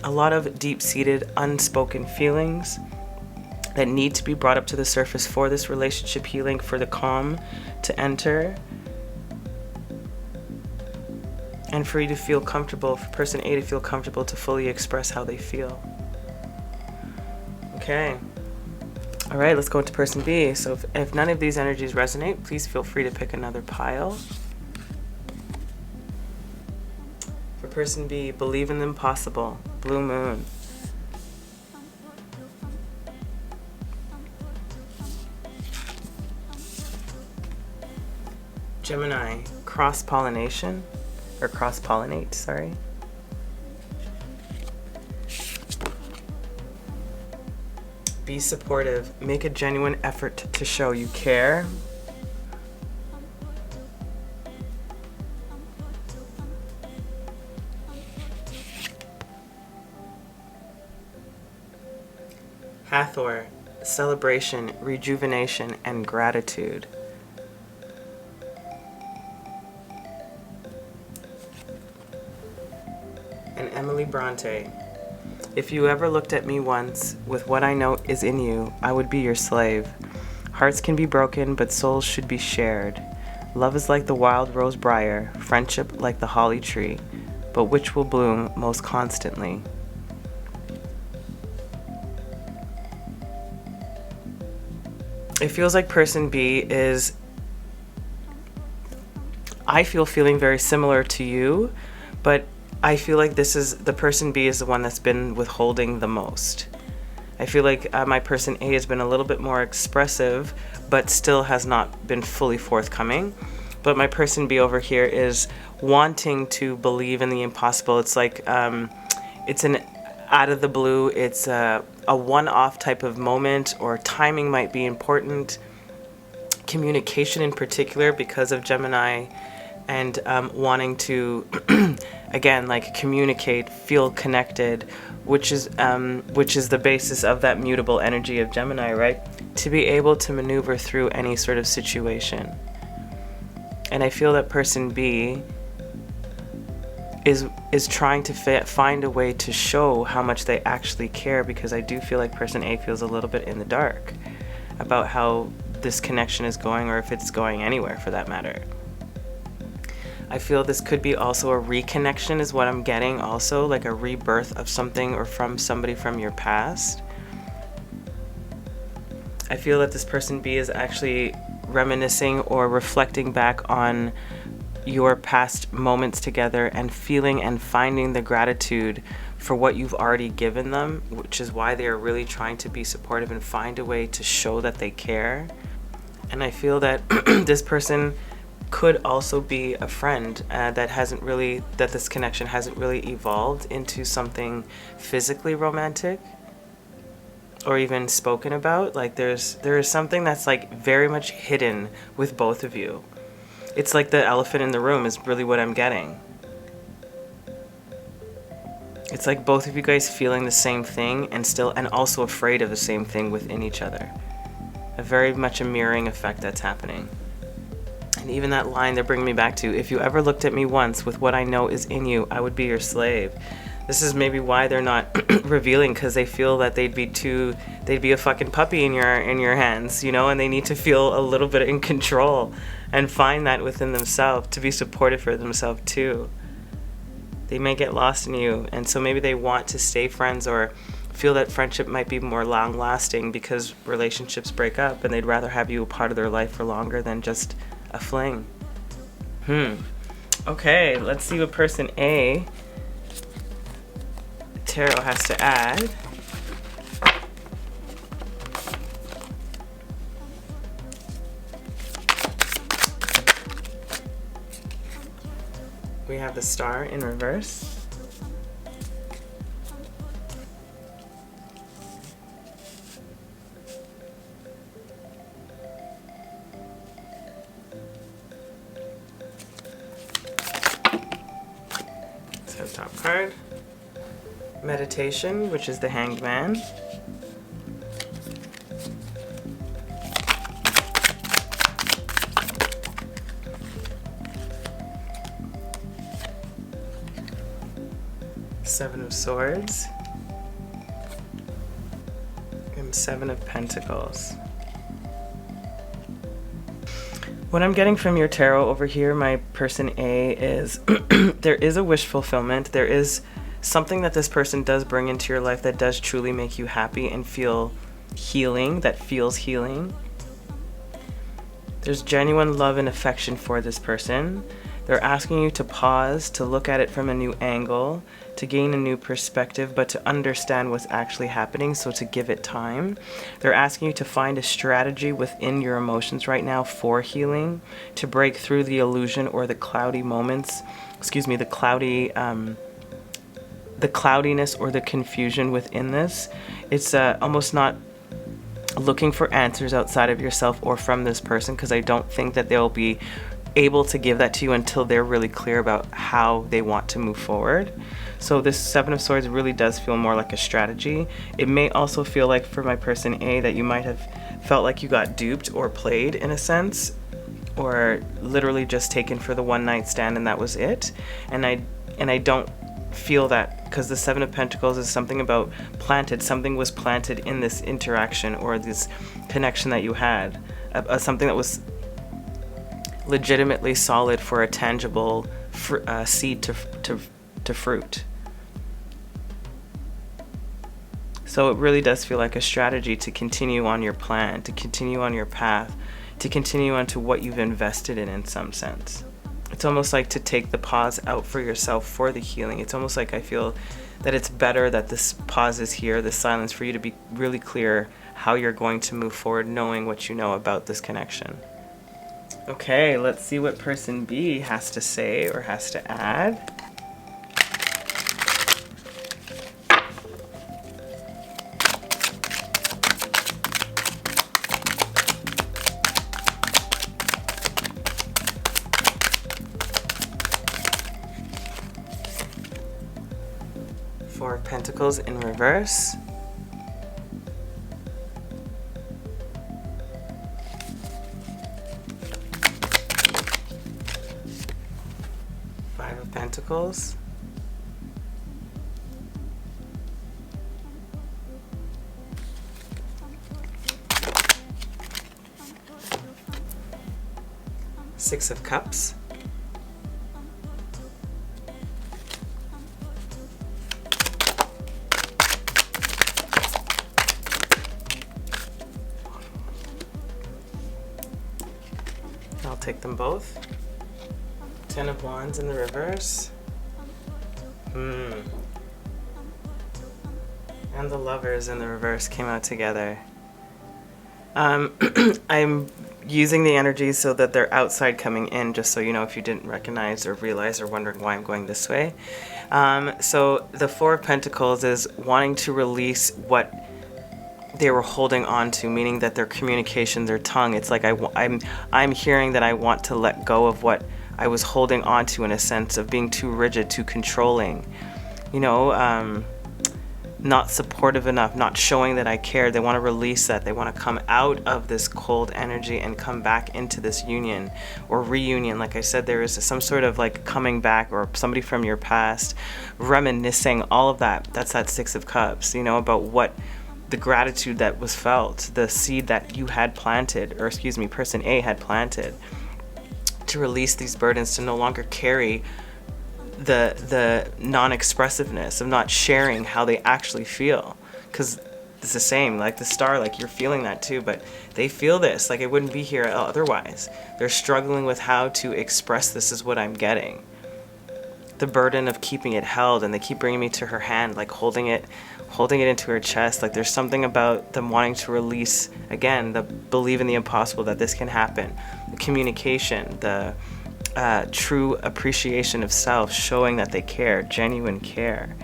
A lot of deep-seated unspoken feelings that need to be brought up to the surface for this relationship healing, for the calm to enter, and for you to feel comfortable, for person A to feel comfortable to fully express how they feel. Okay. All right, let's go into person B. So if none of these energies resonate, please feel free to pick another pile. For person B, believe in the impossible. Blue moon. Gemini, cross-pollination, or cross-pollinate, sorry. Be supportive. Make a genuine effort to show you care. Hathor, celebration, rejuvenation, and gratitude. And Emily Bronte, if you ever looked at me once with what I know is in you, I would be your slave. Hearts can be broken, but souls should be shared. Love is like the wild rose briar, friendship like the holly tree, but which will bloom most constantly? It feels like person B is, I feel feeling very similar to you, but I feel like the person B is the one that's been withholding the most. I feel like my person A has been a little bit more expressive, but still has not been fully forthcoming. But my person B over here is wanting to believe in the impossible. It's like, it's an out of the blue, it's a one-off type of moment, or timing might be important. Communication in particular, because of Gemini, and wanting to again, like, communicate, feel connected, which is the basis of that mutable energy of Gemini, right? To be able to maneuver through any sort of situation. And I feel that person B is trying to find a way to show how much they actually care, because I do feel like person A feels a little bit in the dark about how this connection is going, or if it's going anywhere for that matter. I feel this could be also a reconnection is what I'm getting, also like a rebirth of something or from somebody from your past. I feel that this person B is actually reminiscing or reflecting back on your past moments together and feeling and finding the gratitude for what you've already given them, which is why they are really trying to be supportive and find a way to show that they care. And I feel that this person could also be a friend that this connection hasn't really evolved into something physically romantic or even spoken about. Like there is something that's like very much hidden with both of you. It's like the elephant in the room is really what I'm getting. It's like both of you guys feeling the same thing and also afraid of the same thing within each other. Very much a mirroring effect that's happening. And even that line they're bringing me back to, if you ever looked at me once with what I know is in you, I would be your slave. This is maybe why they're not revealing, because they feel that they'd be a fucking puppy in your hands, you know, and they need to feel a little bit in control and find that within themselves to be supportive for themselves too. They may get lost in you, and so maybe they want to stay friends or feel that friendship might be more long lasting because relationships break up, and they'd rather have you a part of their life for longer than just a fling. Okay, let's see what person A Tarot has to add. We have the Star in reverse. So top card. meditation, which is the Hanged Man. Seven of Swords. And Seven of Pentacles. What I'm getting from your tarot over here, my person A, is there is a wish fulfillment. There is something that this person does bring into your life that does truly make you happy and feel healing, that feels healing. There's genuine love and affection for this person. They're asking you to pause, to look at it from a new angle, to gain a new perspective, but to understand what's actually happening, so to give it time. They're asking you to find a strategy within your emotions right now for healing, to break through the illusion or the cloudy moments, the cloudiness or the confusion within this. It's almost not looking for answers outside of yourself or from this person, because I don't think that they'll be able to give that to you until they're really clear about how they want to move forward. So this Seven of Swords really does feel more like a strategy. It may also feel like, for my person A, that you might have felt like you got duped or played in a sense, or literally just taken for the one night stand and that was it. And I don't feel that, because the Seven of Pentacles is something about planted. Something was planted in this interaction or this connection that you had, something that was legitimately solid for a tangible seed to fruit. So it really does feel like a strategy to continue on your plan, to continue on your path, to continue on to what you've invested in some sense. It's almost like to take the pause out for yourself for the healing. It's almost like I feel that it's better that this pause is here, this silence, for you to be really clear how you're going to move forward, knowing what you know about this connection. Okay, let's see what person B has to say or has to add. Four of Pentacles in reverse. Five of Pentacles. Six of Cups. I'll take them both. Ten of Wands in the reverse. And the Lovers in the reverse came out together. I'm using the energies so that they're outside coming in, just so you know if you didn't recognize or realize or wondering why I'm going this way. So the Four of Pentacles is wanting to release what they were holding on to, meaning that their communication, their tongue, it's like I'm hearing that I want to let go of what I was holding on to, in a sense of being too rigid, too controlling, you know, not supportive enough, not showing that I care. They want to release that. They want to come out of this cold energy and come back into this union or reunion. Like I said, there is some sort of like coming back, or somebody from your past reminiscing, all of that. That's that Six of Cups, you know, about what the gratitude that was felt, the seed that you had planted, or excuse me, person A had planted, to release these burdens, to no longer carry the non-expressiveness of not sharing how they actually feel. Because it's the same, like the Star, like you're feeling that too, but they feel this, like it wouldn't be here otherwise. They're struggling with how to express, this is what I'm getting. The burden of keeping it held, and they keep bringing me to her hand, like holding it into her chest. Like there's something about them wanting to release, again, the believe in the impossible, that this can happen. The communication, the true appreciation of self, showing that they care, genuine care.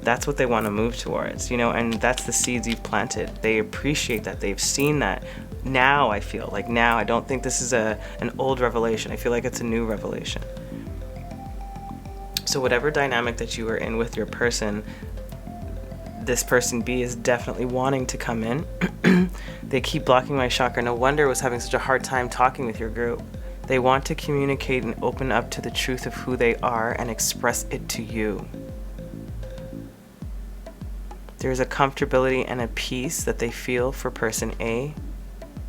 That's what they want to move towards, you know, and that's the seeds you've planted. They appreciate that. They've seen that. Now I feel like I don't think this is an old revelation. I feel like it's a new revelation. So whatever dynamic that you are in with your person, this person B is definitely wanting to come in. They keep blocking my chakra. No wonder I was having such a hard time talking with your group. They want to communicate and open up to the truth of who they are and express it to you. There's a comfortability and a peace that they feel for person A.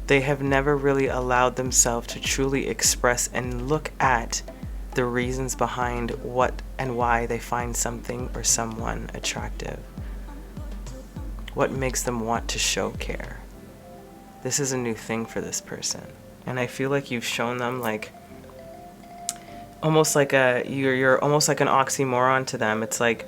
They have never really allowed themselves to truly express and look at the reasons behind what and why they find something or someone attractive. What makes them want to show care? This is a new thing for this person. And I feel like you've shown them like almost like you're almost like an oxymoron to them. It's like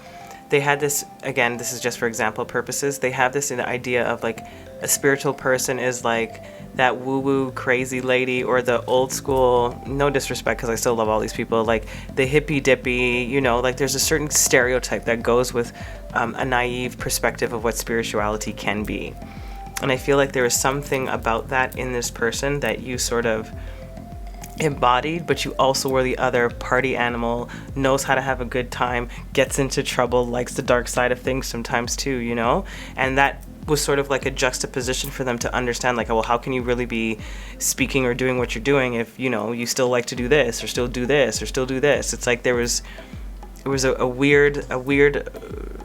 they had this, again, this is just for example purposes, they have this idea of like a spiritual person is like that woo-woo crazy lady, or the old school, no disrespect because I still love all these people, like the hippy-dippy, you know, like there's a certain stereotype that goes with a naive perspective of what spirituality can be. And I feel like there is something about that in this person that you sort of embodied, but you also were the other party animal, knows how to have a good time, gets into trouble, likes the dark side of things sometimes too, you know? And that was sort of like a juxtaposition for them to understand, like, well, how can you really be speaking or doing what you're doing if, you know, you still like to do this or still do this or still do this? It's like it was a weird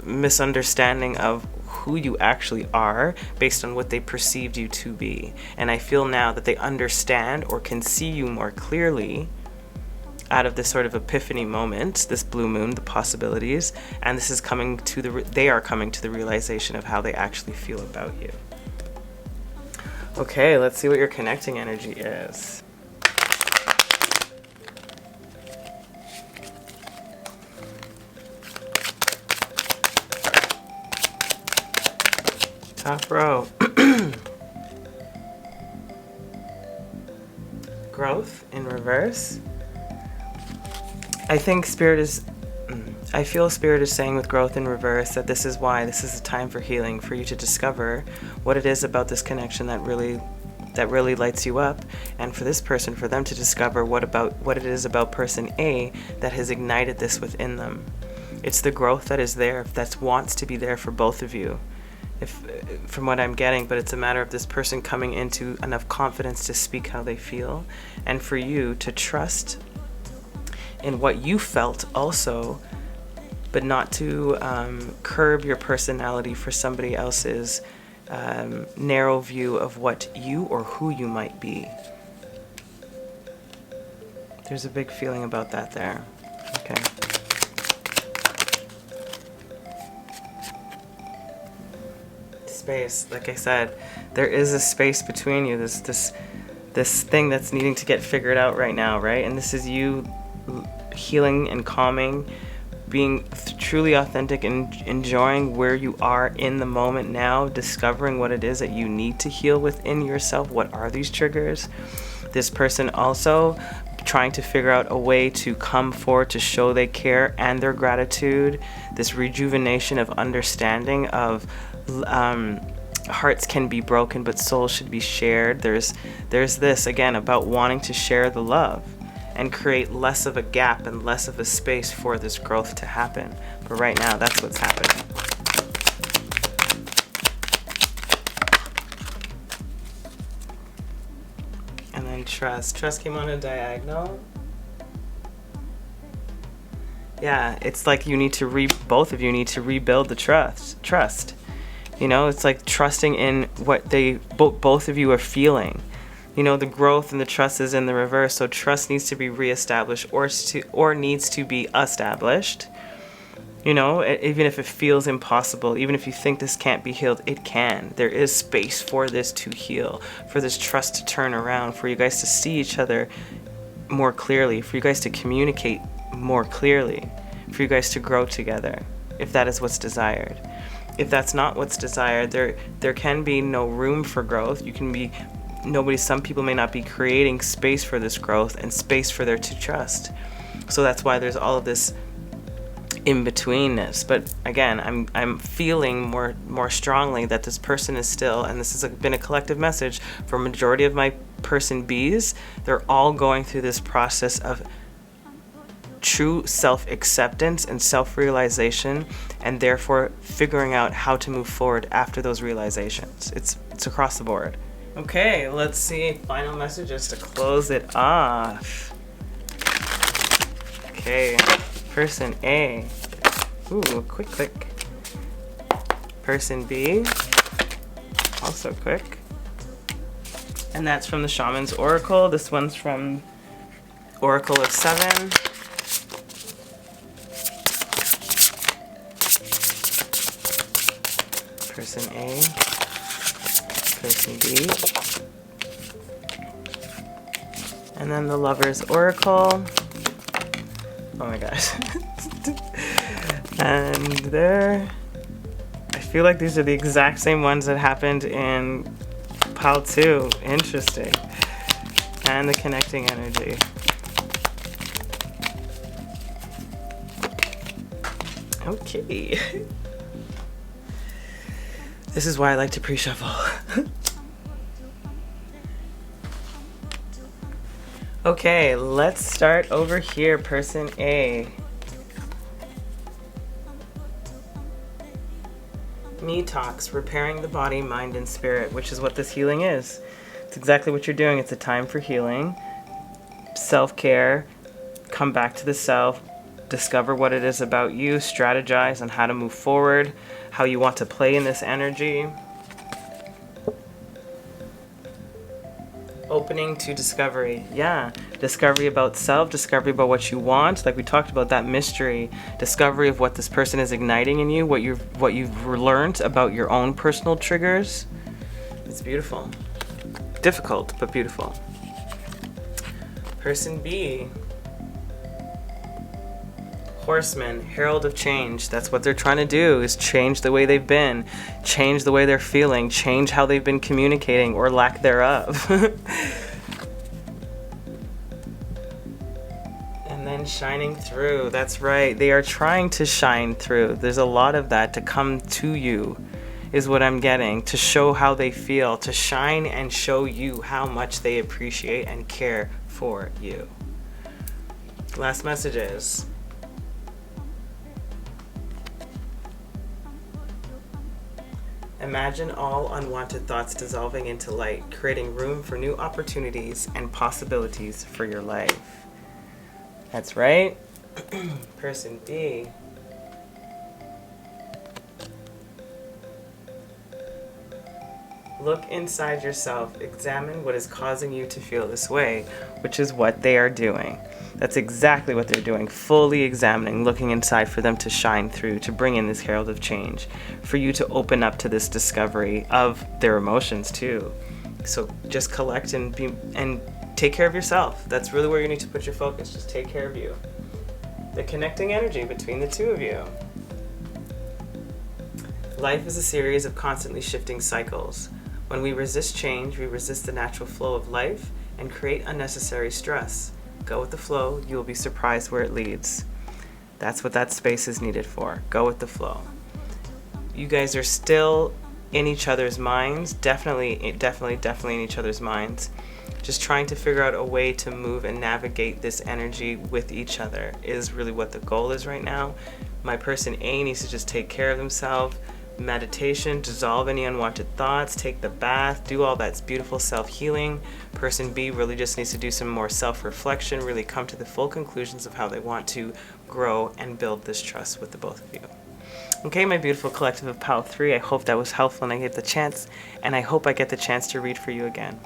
misunderstanding of who you actually are based on what they perceived you to be. And I feel now that they understand or can see you more clearly out of this sort of epiphany moment, this blue moon, the possibilities, and this is coming to they are coming to the realization of how they actually feel about you. Okay, let's see what your connecting energy is. Top row. Growth in reverse. I think I feel Spirit is saying with growth in reverse that this is why this is a time for healing, for you to discover what it is about this connection that really lights you up, and for this person, for them to discover what it is about person A that has ignited this within them. It's the growth that is there, that wants to be there for both of you. From what I'm getting, but it's a matter of this person coming into enough confidence to speak how they feel, and for you to trust in what you felt also, but not to curb your personality for somebody else's narrow view of what you or who you might be. There's a big feeling about that there. Okay. Space, like I said, there is a space between you, this thing that's needing to get figured out right now, right? And this is you healing and calming, being truly authentic and enjoying where you are in the moment now, discovering what it is that you need to heal within yourself. What are these triggers? This person also trying to figure out a way to come forward to show they care and their gratitude, this rejuvenation of understanding of hearts can be broken but souls should be shared. There's this again about wanting to share the love and create less of a gap and less of a space for this growth to happen. But right now that's what's happening. And then trust came on a diagonal. Yeah, it's like you need to both of you need to rebuild the trust. You know, it's like trusting in what both of you are feeling. You know, the growth and the trust is in the reverse, so trust needs to be reestablished or needs to be established. You know, even if it feels impossible, even if you think this can't be healed, it can. There is space for this to heal, for this trust to turn around, for you guys to see each other more clearly, for you guys to communicate more clearly, for you guys to grow together, if that is what's desired. If that's not what's desired, there can be no room for growth. Some people may not be creating space for this growth and space for there to trust. So that's why there's all of this in-betweenness. But again, I'm feeling more strongly that this person is still, and this has been a collective message for a majority of my person Bs, they're all going through this process of true self-acceptance and self-realization, and therefore figuring out how to move forward after those realizations. It's across the board. Okay, let's see final messages to close it off. Okay, person A. Ooh, quick click. Person B. Also quick. And that's from the Shaman's Oracle. This one's from Oracle of 7. Person A. Person B. And then the Lover's Oracle. Oh my gosh. And there. I feel like these are the exact same ones that happened in 𝗣𝗶𝗹𝗲. Interesting. And the connecting energy. Okay. This is why I like to pre-shuffle. Okay, let's start over here, person A. Me-tox, repairing the body, mind, and spirit, which is what this healing is. It's exactly what you're doing. It's a time for healing, self-care, come back to the self, discover what it is about you, strategize on how to move forward, how you want to play in this energy. Opening to discovery. Yeah, discovery about self, discovery about what you want, like we talked about, that mystery, discovery of what this person is igniting in you, what you've learned about your own personal triggers. It's beautiful. Difficult, but beautiful. Person B. Horseman, herald of change. That's what they're trying to do, is change the way they've been, change the way they're feeling, change how they've been communicating, or lack thereof. And then shining through. That's right. They are trying to shine through. There's a lot of that to come to you, is what I'm getting, to show how they feel, to shine and show you how much they appreciate and care for you. Last messages. Imagine all unwanted thoughts dissolving into light, creating room for new opportunities and possibilities for your life. That's right. Person B. Look inside yourself, examine what is causing you to feel this way, which is what they are doing. That's exactly what they're doing, fully examining, looking inside for them to shine through, to bring in this herald of change, for you to open up to this discovery of their emotions too. So just collect and take care of yourself. That's really where you need to put your focus. Just take care of you. The connecting energy between the two of you. Life is a series of constantly shifting cycles. When we resist change, we resist the natural flow of life and create unnecessary stress. Go with the flow, you will be surprised where it leads. That's what that space is needed for. Go with the flow. You guys are still in each other's minds, definitely in each other's minds. Just trying to figure out a way to move and navigate this energy with each other is really what the goal is right now. My person A needs to just take care of themselves. Meditation, dissolve any unwanted thoughts, take the bath, do all that beautiful self-healing. Person B really just needs to do some more self-reflection, really come to the full conclusions of how they want to grow and build this trust with the both of you. Okay, my beautiful collective of 𝗣𝗶𝗲, I hope that was helpful and I get the chance, and I hope I get the chance to read for you again.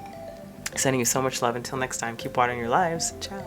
Sending you so much love. Until next time, keep watering your lives. Ciao.